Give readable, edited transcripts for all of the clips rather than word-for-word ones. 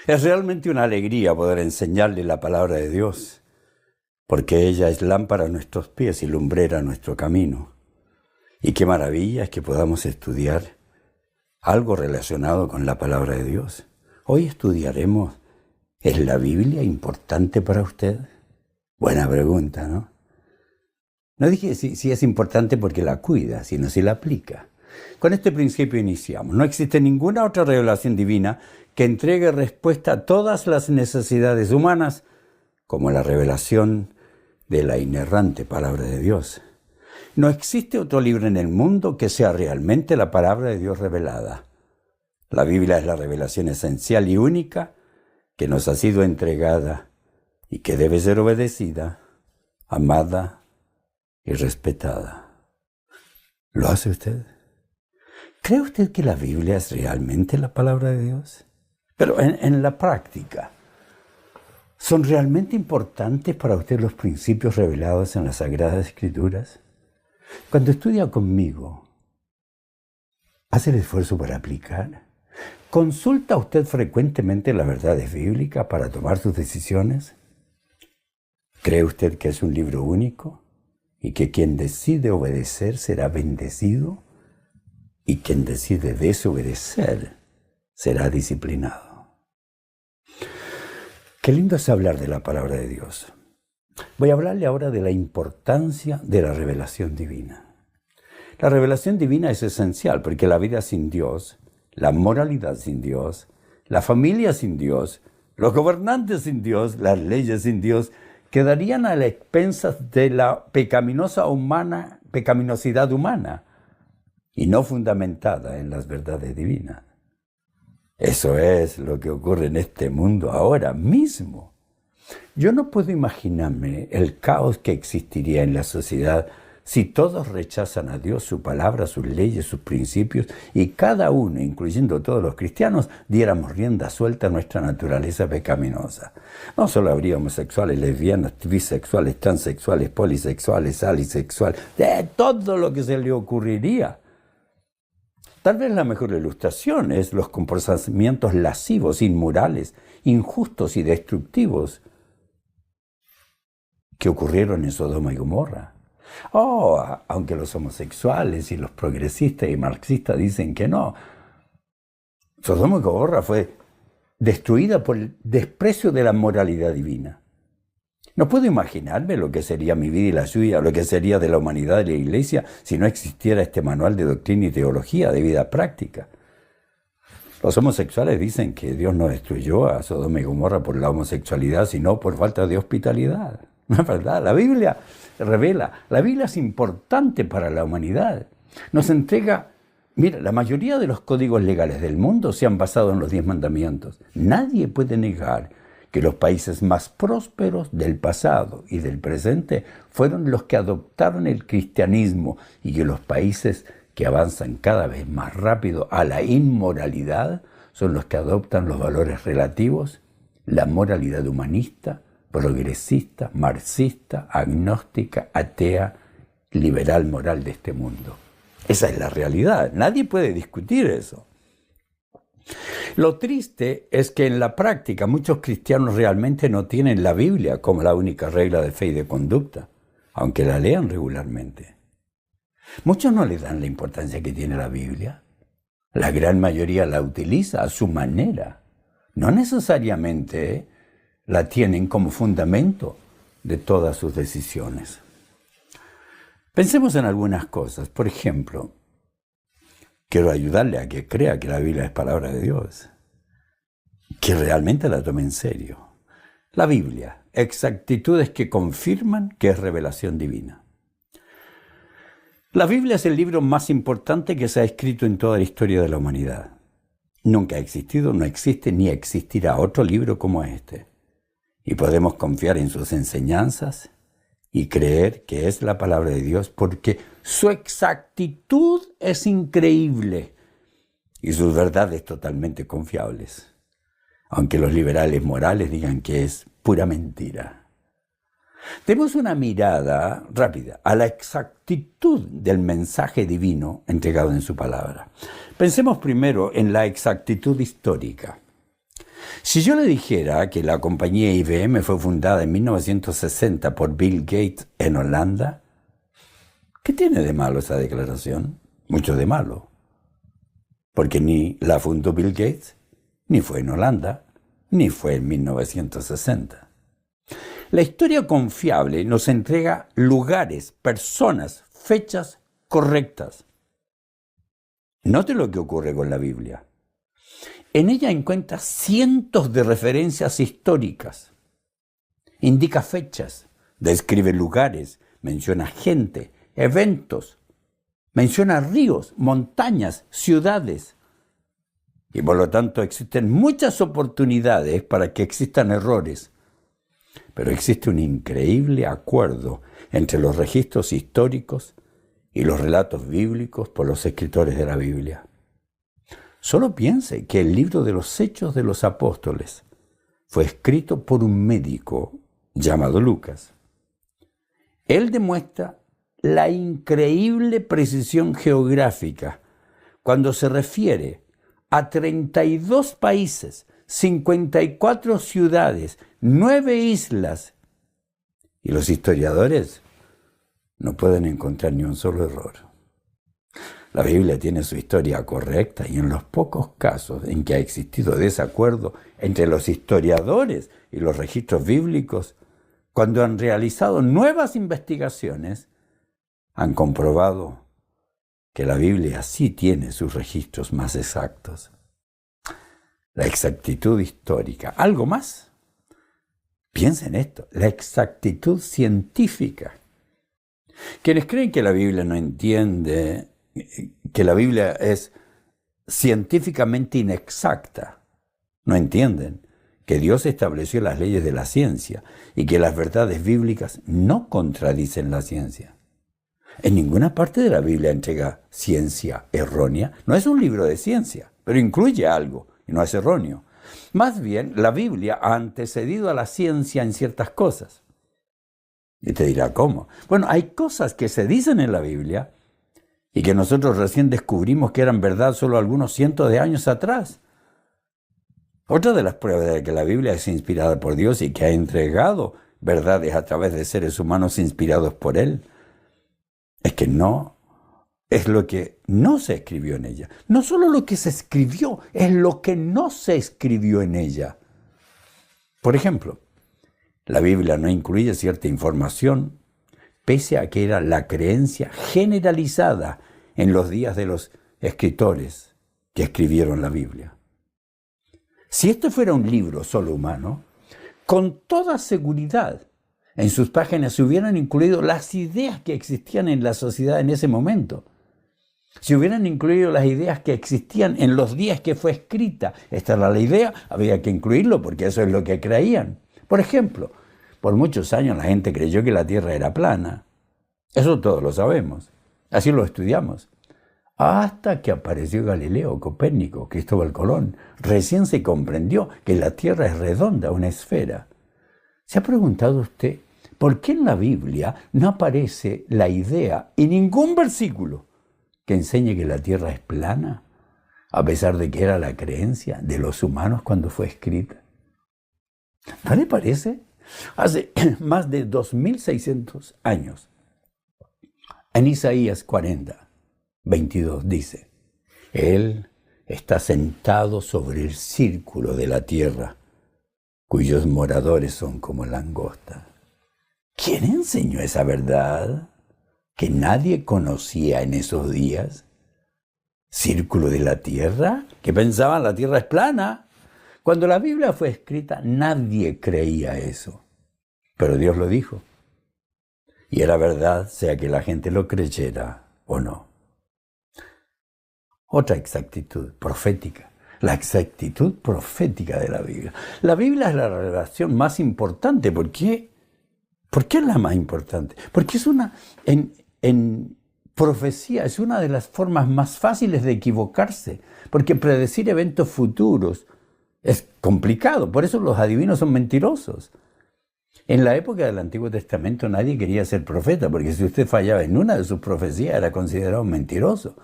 Es realmente una alegría poder enseñarle la palabra de Dios, porque ella es lámpara a nuestros pies y lumbrera a nuestro camino. Y qué maravilla es que podamos estudiar algo relacionado con la palabra de Dios. Hoy estudiaremos, ¿es la Biblia importante para usted? Buena pregunta, ¿no? No dije si es importante porque la cuida, sino si la aplica. Con este principio iniciamos. No existe ninguna otra revelación divina que entregue respuesta a todas las necesidades humanas como la revelación de la inerrante palabra de Dios. No existe otro libro en el mundo que sea realmente la palabra de Dios revelada. La Biblia es la revelación esencial y única que nos ha sido entregada y que debe ser obedecida, amada y respetada. ¿Lo hace usted? ¿Cree usted que la Biblia es realmente la palabra de Dios? Pero en la práctica, ¿son realmente importantes para usted los principios revelados en las Sagradas Escrituras? Cuando estudia conmigo, ¿hace el esfuerzo para aplicar? ¿Consulta usted frecuentemente las verdades bíblicas para tomar sus decisiones? ¿Cree usted que es un libro único y que quien decide obedecer será bendecido y quien decide desobedecer será disciplinado? Qué lindo es hablar de la palabra de Dios. Voy a hablarle ahora de la importancia de la revelación divina. La revelación divina es esencial porque la vida sin Dios, la moralidad sin Dios, la familia sin Dios, los gobernantes sin Dios, las leyes sin Dios, quedarían a las expensas de la pecaminosidad humana y no fundamentada en las verdades divinas. Eso es lo que ocurre en este mundo ahora mismo. Yo no puedo imaginarme el caos que existiría en la sociedad si todos rechazan a Dios, su palabra, sus leyes, sus principios, y cada uno, incluyendo todos los cristianos, diéramos rienda suelta a nuestra naturaleza pecaminosa. No solo habría homosexuales, lesbianas, bisexuales, transexuales, polisexuales, alisexuales, de todo lo que se le ocurriría. Tal vez la mejor ilustración es los comportamientos lascivos, inmorales, injustos y destructivos que ocurrieron en Sodoma y Gomorra. Aunque los homosexuales y los progresistas y marxistas dicen que no, Sodoma y Gomorra fue destruida por el desprecio de la moralidad divina. No puedo imaginarme lo que sería mi vida y la suya, lo que sería de la humanidad y la Iglesia si no existiera este manual de doctrina y teología de vida práctica. Los homosexuales dicen que Dios no destruyó a Sodoma y Gomorra por la homosexualidad, sino por falta de hospitalidad. No es verdad, la Biblia revela, la Biblia es importante para la humanidad. Nos entrega, mira, la mayoría de los códigos legales del mundo se han basado en los 10 mandamientos. Nadie puede negar que los países más prósperos del pasado y del presente fueron los que adoptaron el cristianismo y que los países que avanzan cada vez más rápido a la inmoralidad son los que adoptan los valores relativos, la moralidad humanista, progresista, marxista, agnóstica, atea, liberal moral de este mundo. Esa es la realidad, nadie puede discutir eso. Lo triste es que en la práctica muchos cristianos realmente no tienen la Biblia como la única regla de fe y de conducta, aunque la lean regularmente. Muchos no le dan la importancia que tiene la Biblia. La gran mayoría la utiliza a su manera. No necesariamente la tienen como fundamento de todas sus decisiones. Pensemos en algunas cosas. Por ejemplo, quiero ayudarle a que crea que la Biblia es palabra de Dios, que realmente la tome en serio. La Biblia, exactitudes que confirman que es revelación divina. La Biblia es el libro más importante que se ha escrito en toda la historia de la humanidad. Nunca ha existido, no existe ni existirá otro libro como este. Y podemos confiar en sus enseñanzas y creer que es la palabra de Dios porque su exactitud es increíble y sus verdades totalmente confiables, aunque los liberales morales digan que es pura mentira. Demos una mirada rápida a la exactitud del mensaje divino entregado en su palabra. Pensemos primero en la exactitud histórica. Si yo le dijera que la compañía IBM fue fundada en 1960 por Bill Gates en Holanda, ¿qué tiene de malo esa declaración? Mucho de malo. Porque ni la fundó Bill Gates, ni fue en Holanda, ni fue en 1960. La historia confiable nos entrega lugares, personas, fechas correctas. Note lo que ocurre con la Biblia. En ella encuentra cientos de referencias históricas. Indica fechas, describe lugares, menciona gente, eventos, menciona ríos, montañas, ciudades. Y por lo tanto existen muchas oportunidades para que existan errores. Pero existe un increíble acuerdo entre los registros históricos y los relatos bíblicos por los escritores de la Biblia. Solo piense que el libro de los Hechos de los Apóstoles fue escrito por un médico llamado Lucas. Él demuestra la increíble precisión geográfica cuando se refiere a 32 países, 54 ciudades, 9 islas. Y los historiadores no pueden encontrar ni un solo error. La Biblia tiene su historia correcta y en los pocos casos en que ha existido desacuerdo entre los historiadores y los registros bíblicos, cuando han realizado nuevas investigaciones, han comprobado que la Biblia sí tiene sus registros más exactos. La exactitud histórica. ¿Algo más? Piensen en esto, la exactitud científica. Quienes creen que la Biblia no entiende, que la Biblia es científicamente inexacta, no entienden que Dios estableció las leyes de la ciencia y que las verdades bíblicas no contradicen la ciencia. En ninguna parte de la Biblia entrega ciencia errónea. No es un libro de ciencia, pero incluye algo y no es erróneo. Más bien, la Biblia ha antecedido a la ciencia en ciertas cosas. Y te dirá, ¿cómo? Bueno, hay cosas que se dicen en la Biblia y que nosotros recién descubrimos que eran verdad solo algunos cientos de años atrás. Otra de las pruebas de que la Biblia es inspirada por Dios y que ha entregado verdades a través de seres humanos inspirados por Él, es que no es lo que no se escribió en ella. No solo lo que se escribió, es lo que no se escribió en ella. Por ejemplo, la Biblia no incluye cierta información, pese a que era la creencia generalizada en los días de los escritores que escribieron la Biblia. Si este fuera un libro solo humano, con toda seguridad, en sus páginas se hubieran incluido las ideas que existían en la sociedad en ese momento. Si hubieran incluido las ideas que existían en los días que fue escrita, esta era la idea, había que incluirlo porque eso es lo que creían. Por ejemplo, por muchos años la gente creyó que la Tierra era plana. Eso todos lo sabemos. Así lo estudiamos. Hasta que apareció Galileo, Copérnico, Cristóbal Colón. Recién se comprendió que la Tierra es redonda, una esfera. ¿Se ha preguntado usted por qué en la Biblia no aparece la idea en ningún versículo que enseñe que la Tierra es plana, a pesar de que era la creencia de los humanos cuando fue escrita? ¿No le parece? Hace más de 2600 años, en Isaías 40, 22 dice: Él está sentado sobre el círculo de la tierra, cuyos moradores son como langosta. ¿Quién enseñó esa verdad que nadie conocía en esos días? ¿Círculo de la tierra? ¿Que pensaban la tierra es plana? Cuando la Biblia fue escrita, nadie creía eso. Pero Dios lo dijo. Y era verdad, sea que la gente lo creyera o no. Otra exactitud profética. La exactitud profética de la Biblia. La Biblia es la revelación más importante. ¿Por qué? ¿Por qué es la más importante? Porque es en profecía, es una de las formas más fáciles de equivocarse. Porque predecir eventos futuros es complicado. Por eso los adivinos son mentirosos. En la época del Antiguo Testamento nadie quería ser profeta, porque si usted fallaba en una de sus profecías era considerado mentiroso.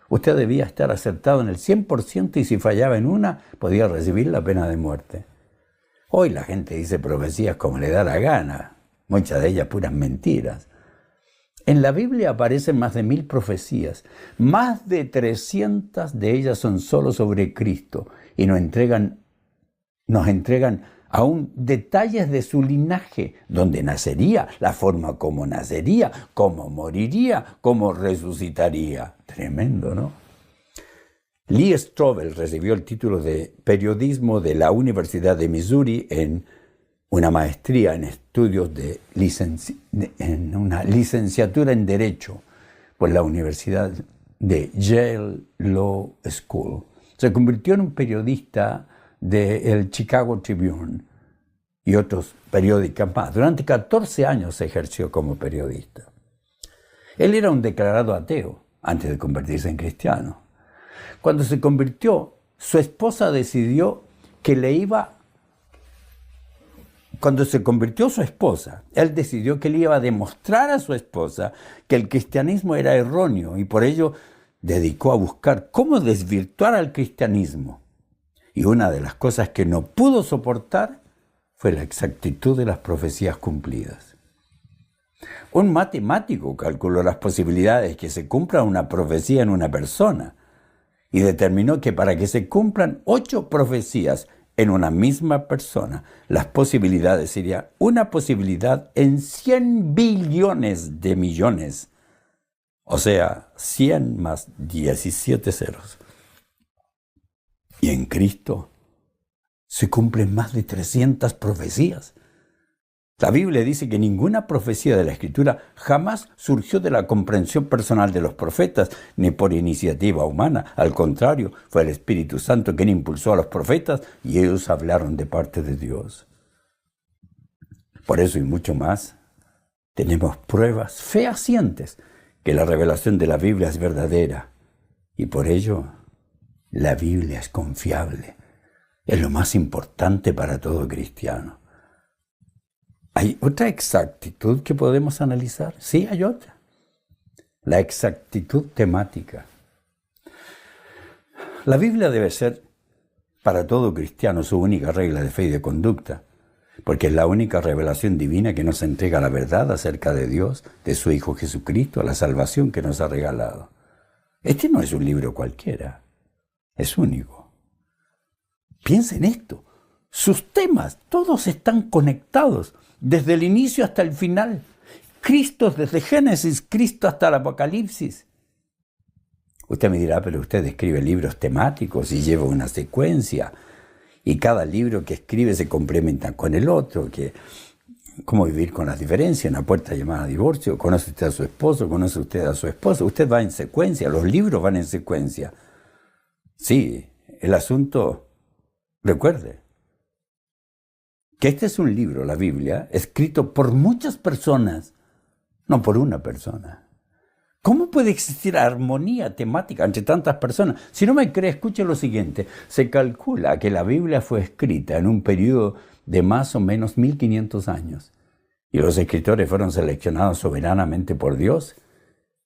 Usted debía estar acertado en el 100% y si fallaba en una, podía recibir la pena de muerte. Hoy la gente dice profecías como le da la gana, muchas de ellas puras mentiras. En la Biblia aparecen más de 1000 profecías. Más de 300 de ellas son solo sobre Cristo y nos entregan aún detalles de su linaje, dónde nacería, la forma como nacería, cómo moriría, cómo resucitaría. Tremendo, ¿no? Lee Strobel recibió el título de periodismo de la Universidad de Missouri en una maestría en estudios en una licenciatura en Derecho por la Universidad de Yale Law School. Se convirtió en un periodista del Chicago Tribune y otros periódicos más. Durante 14 años se ejerció como periodista. Él era un declarado ateo antes de convertirse en cristiano. Cuando se convirtió, su esposa decidió que Cuando se convirtió su esposa, él decidió que le iba a demostrar a su esposa que el cristianismo era erróneo y por ello dedicó a buscar cómo desvirtuar al cristianismo. Y una de las cosas que no pudo soportar fue la exactitud de las profecías cumplidas. Un matemático calculó las posibilidades que se cumpla una profecía en una persona y determinó que para que se cumplan 8 profecías en una misma persona, las posibilidades serían una posibilidad en 100 billones de millones, o sea, 100 más 17 ceros. Y en Cristo se cumplen más de 300 profecías. La Biblia dice que ninguna profecía de la Escritura jamás surgió de la comprensión personal de los profetas, ni por iniciativa humana. Al contrario, fue el Espíritu Santo quien impulsó a los profetas y ellos hablaron de parte de Dios. Por eso y mucho más, tenemos pruebas fehacientes que la revelación de la Biblia es verdadera. Y por ello, la Biblia es confiable. Es lo más importante para todo cristiano. ¿Hay otra exactitud que podemos analizar? Sí, hay otra. La exactitud temática. La Biblia debe ser para todo cristiano su única regla de fe y de conducta, porque es la única revelación divina que nos entrega la verdad acerca de Dios, de su Hijo Jesucristo, la salvación que nos ha regalado. Este no es un libro cualquiera, es único. Piensa en esto. Sus temas, todos están conectados, desde el inicio hasta el final. Cristo desde Génesis, Cristo hasta el Apocalipsis. Usted me dirá, pero usted escribe libros temáticos y lleva una secuencia, y cada libro que escribe se complementa con el otro, que cómo vivir con las diferencias, una puerta llamada divorcio, conoce usted a su esposo, conoce usted a su esposa, usted va en secuencia, los libros van en secuencia. Sí, el asunto, recuerde, que este es un libro, la Biblia, escrito por muchas personas, no por una persona. ¿Cómo puede existir armonía temática entre tantas personas? Si no me cree, escuche lo siguiente. Se calcula que la Biblia fue escrita en un periodo de más o menos 1500 años. Y los escritores fueron seleccionados soberanamente por Dios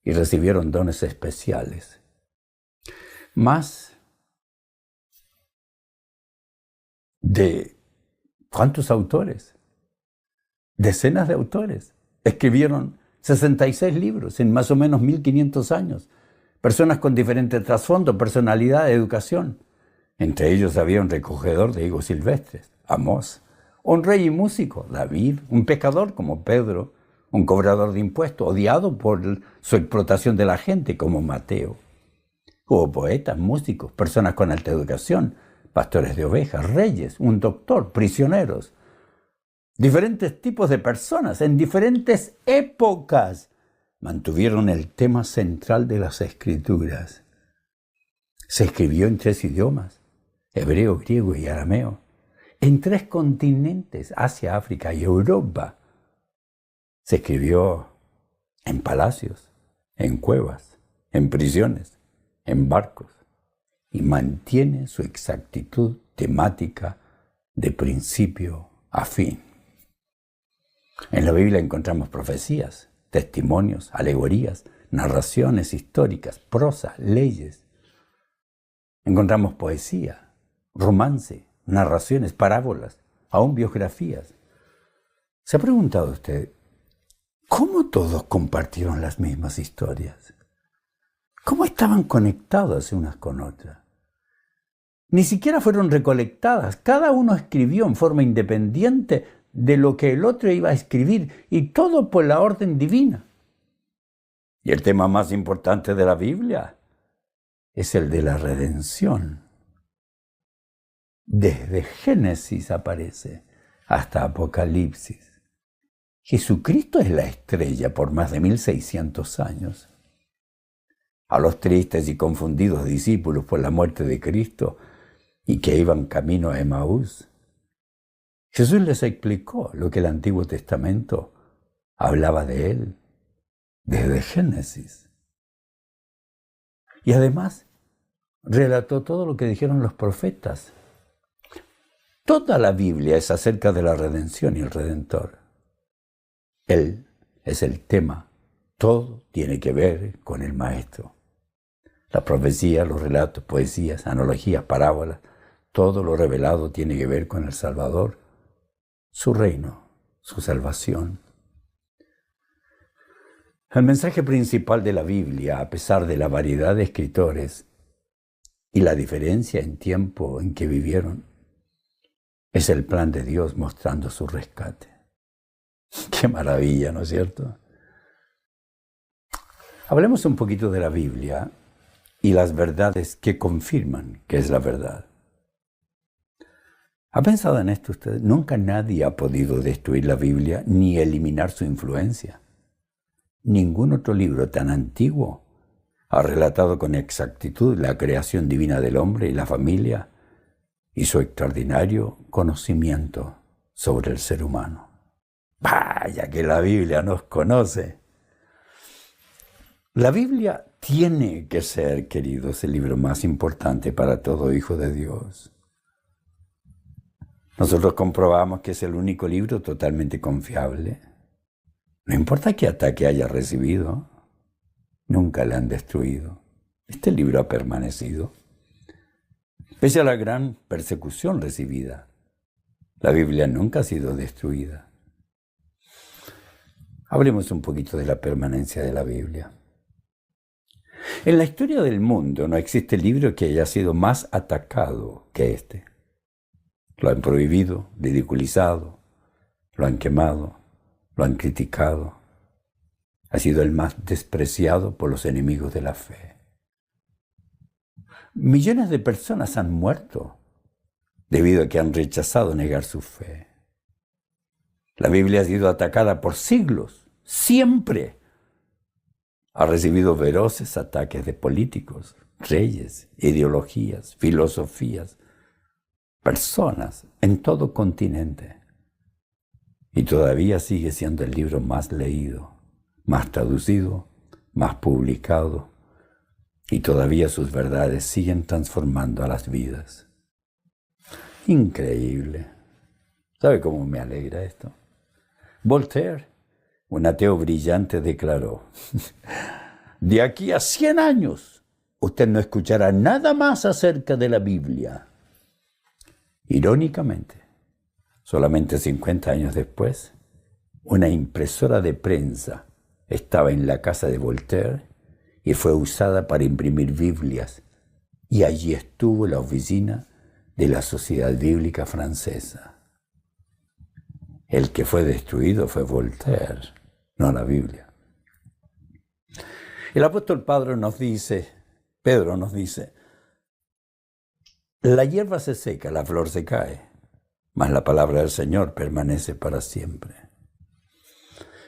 y recibieron dones especiales. Más de ¿cuántos autores? Decenas de autores. Escribieron 66 libros en más o menos 1500 años. Personas con diferente trasfondo, personalidad, educación. Entre ellos había un recogedor de higos silvestres, Amós, un rey y músico, David, un pescador como Pedro, un cobrador de impuestos, odiado por su explotación de la gente como Mateo. Hubo poetas, músicos, personas con alta educación, pastores de ovejas, reyes, un doctor, prisioneros. Diferentes tipos de personas en diferentes épocas mantuvieron el tema central de las Escrituras. Se escribió en 3 idiomas, hebreo, griego y arameo, en 3 continentes, Asia, África y Europa. Se escribió en palacios, en cuevas, en prisiones, en barcos, y mantiene su exactitud temática de principio a fin. En la Biblia encontramos profecías, testimonios, alegorías, narraciones históricas, prosa, leyes. Encontramos poesía, romance, narraciones, parábolas, aún biografías. ¿Se ha preguntado usted cómo todos compartieron las mismas historias? ¿Cómo estaban conectadas unas con otras? Ni siquiera fueron recolectadas. Cada uno escribió en forma independiente de lo que el otro iba a escribir, y todo por la orden divina. Y el tema más importante de la Biblia es el de la redención. Desde Génesis aparece hasta Apocalipsis. Jesucristo es la estrella por más de 1600 años. A los tristes y confundidos discípulos por la muerte de Cristo y que iban camino a Emaús, Jesús les explicó lo que el Antiguo Testamento hablaba de él desde Génesis. Y además relató todo lo que dijeron los profetas. Toda la Biblia es acerca de la redención y el Redentor. Él es el tema. Todo tiene que ver con el Maestro. La profecía, los relatos, poesías, analogías, parábolas, todo lo revelado tiene que ver con el Salvador, su reino, su salvación. El mensaje principal de la Biblia, a pesar de la variedad de escritores y la diferencia en tiempo en que vivieron, es el plan de Dios mostrando su rescate. ¡Qué maravilla!, ¿no es cierto? Hablemos un poquito de la Biblia y las verdades que confirman que es la verdad. ¿Ha pensado en esto usted? Nunca nadie ha podido destruir la Biblia ni eliminar su influencia. Ningún otro libro tan antiguo ha relatado con exactitud la creación divina del hombre y la familia y su extraordinario conocimiento sobre el ser humano. Vaya que la Biblia nos conoce. La Biblia tiene que ser, queridos, el libro más importante para todo hijo de Dios. Nosotros comprobamos que es el único libro totalmente confiable. No importa qué ataque haya recibido, nunca le han destruido. Este libro ha permanecido. Pese a la gran persecución recibida, la Biblia nunca ha sido destruida. Hablemos un poquito de la permanencia de la Biblia. En la historia del mundo no existe libro que haya sido más atacado que este. Lo han prohibido, ridiculizado, lo han quemado, lo han criticado. Ha sido el más despreciado por los enemigos de la fe. Millones de personas han muerto debido a que han rechazado negar su fe. La Biblia ha sido atacada por siglos, siempre. Ha recibido feroces ataques de políticos, reyes, ideologías, filosofías, personas en todo continente. Y todavía sigue siendo el libro más leído, más traducido, más publicado, y todavía sus verdades siguen transformando a las vidas. Increíble. ¿Sabe cómo me alegra esto? Voltaire, un ateo brillante, declaró: de aquí a 100 años, usted no escuchará nada más acerca de la Biblia. Irónicamente, solamente 50 años después, una impresora de prensa estaba en la casa de Voltaire y fue usada para imprimir Biblias, y allí estuvo la oficina de la Sociedad Bíblica Francesa. El que fue destruido fue Voltaire, no la Biblia. El apóstol Pedro nos dice, la hierba se seca, la flor se cae, mas la palabra del Señor permanece para siempre.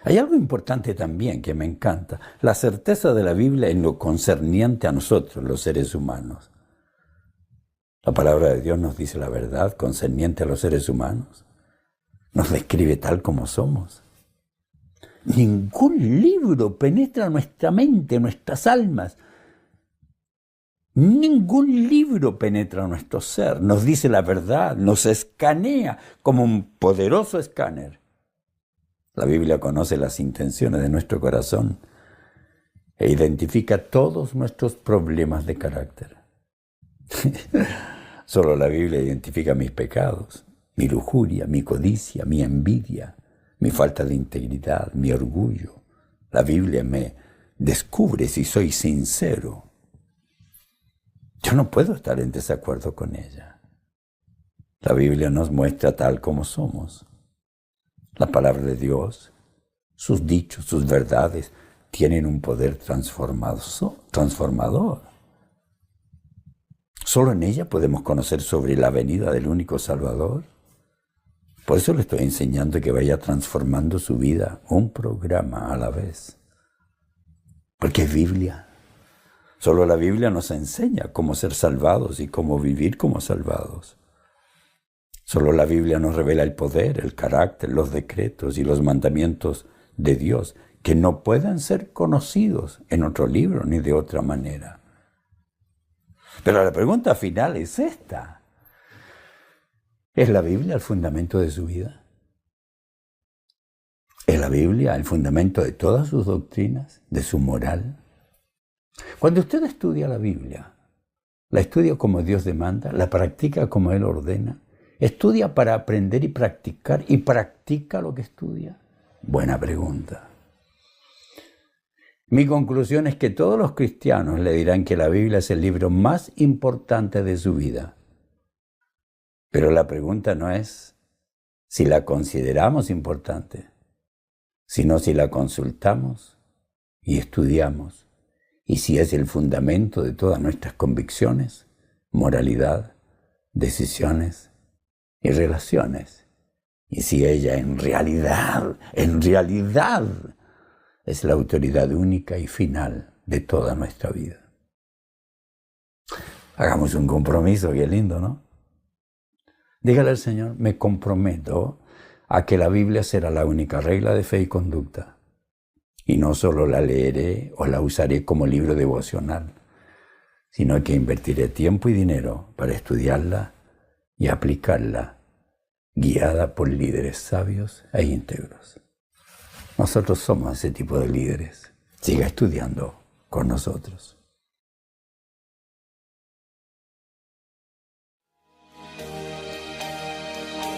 Hay algo importante también que me encanta, la certeza de la Biblia en lo concerniente a nosotros, los seres humanos. La palabra de Dios nos dice la verdad concerniente a los seres humanos. Nos describe tal como somos. Ningún libro penetra nuestra mente, nuestras almas. Ningún libro penetra nuestro ser. Nos dice la verdad, nos escanea como un poderoso escáner. La Biblia conoce las intenciones de nuestro corazón e identifica todos nuestros problemas de carácter. Solo la Biblia identifica mis pecados, mi lujuria, mi codicia, mi envidia, mi falta de integridad, mi orgullo. La Biblia me descubre si soy sincero. Yo no puedo estar en desacuerdo con ella. La Biblia nos muestra tal como somos. La palabra de Dios, sus dichos, sus verdades, tienen un poder transformador. Solo en ella podemos conocer sobre la venida del único Salvador. Por eso le estoy enseñando que vaya transformando su vida un programa a la vez. Porque es Biblia. Solo la Biblia nos enseña cómo ser salvados y cómo vivir como salvados. Solo la Biblia nos revela el poder, el carácter, los decretos y los mandamientos de Dios que no pueden ser conocidos en otro libro ni de otra manera. Pero la pregunta final es esta. ¿Es la Biblia el fundamento de su vida? ¿Es la Biblia el fundamento de todas sus doctrinas, de su moral? Cuando usted estudia la Biblia, la estudia como Dios demanda, la practica como Él ordena, estudia para aprender y practica lo que estudia. Buena pregunta. Mi conclusión es que todos los cristianos le dirán que la Biblia es el libro más importante de su vida. Pero la pregunta no es si la consideramos importante, sino si la consultamos y estudiamos, y si es el fundamento de todas nuestras convicciones, moralidad, decisiones y relaciones, y si ella en realidad, es la autoridad única y final de toda nuestra vida. Hagamos un compromiso, qué lindo, ¿no? Dígale al Señor, me comprometo a que la Biblia será la única regla de fe y conducta. Y no solo la leeré o la usaré como libro devocional, sino que invertiré tiempo y dinero para estudiarla y aplicarla, guiada por líderes sabios e íntegros. Nosotros somos ese tipo de líderes. Siga estudiando con nosotros.